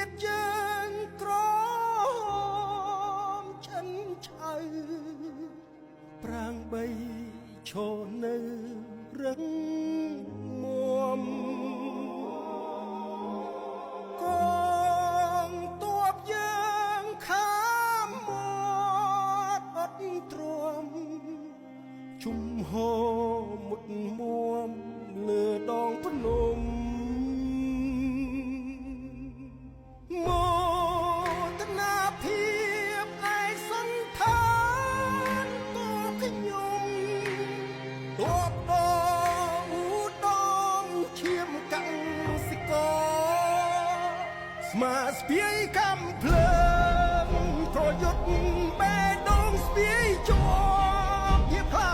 តយើងក្រមចិនឆៅប្រាំងបីឈរនៅរឹងមាំកងទ័ពយើងខាមមាត់អត់ទ្រាំជំហរមុតមួមលើដងភ្នំមោទនាភាពឯសន្តានតួខ្ញុំទ័ពដងឧត្តមឈាមកម្មសិករស្មាស្ពាយកំភ្លើងប្រយុទ្ធបេះដូងស្ពាយជាប់ជាផា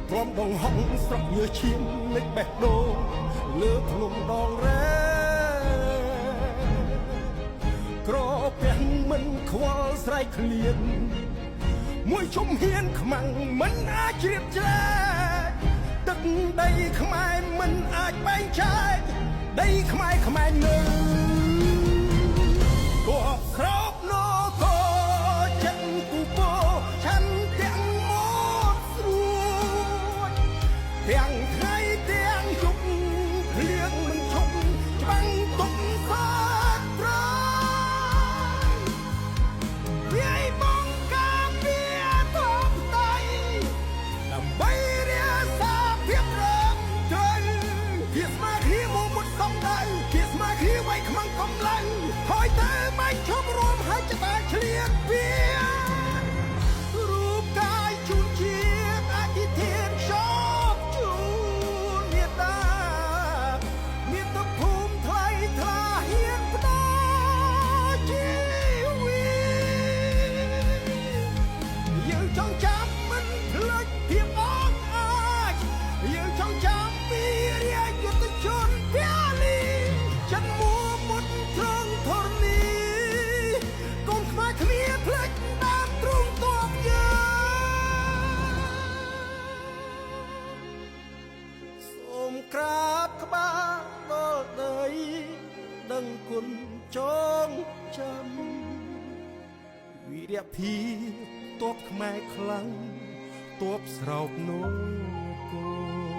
ព្រមដងហុងស្រុកយើឈាមលេចបេះដូងលើភ្នំដងរ៉ែក្រពះមិនខ្វល់ស្រែកឃ្លានមួយជុំហ៊ានខ្មាំងមិនអាចជ្រាបជ្រែកទឹកដីខ្មែរមិនអាចបែងចែកដីខ្មែរនៅគួបស្រោបនគរចិត្តគូពោឆាន់ទាំងមកស្រួចទាំងថ្ងៃទាំងយប់ភ្លៀងមិនឈប់ច្បាំងទុកសាត្រៃវាយបងការពារធំដៃដើម្បីរាសាភាពរឹងត្រូវជាស្មារតីមកមុតសំដៅជាស្មារតីໄວខ្មាំងកំឡៅហើយតែបាញ់ឈប់រួមហើយจะតែឆ្លៀតវារូបកាយជួនជាអធិធានខ្យប់ជួនមេត្តាមានទឹកភូមិថ្លៃថ្លាហ៊ានផ្ដល់ជីវិតយើងចង់ចាំមិនភ្លេចភាពអង់អាចយើងចង់ចាំពីរាជយុទ្ធជនពលីចិនមួមុតត្រង់ធរណីកូនខ្មែរគ្នាភ្លេចតាមទ្រូងទ័ពយើងសូមក្រាបក្បាលដល់ដីដឹងគុណចងចាំវីរភាពទ័ពខ្មែរខ្លាំងទ័ពស្រោបនគរ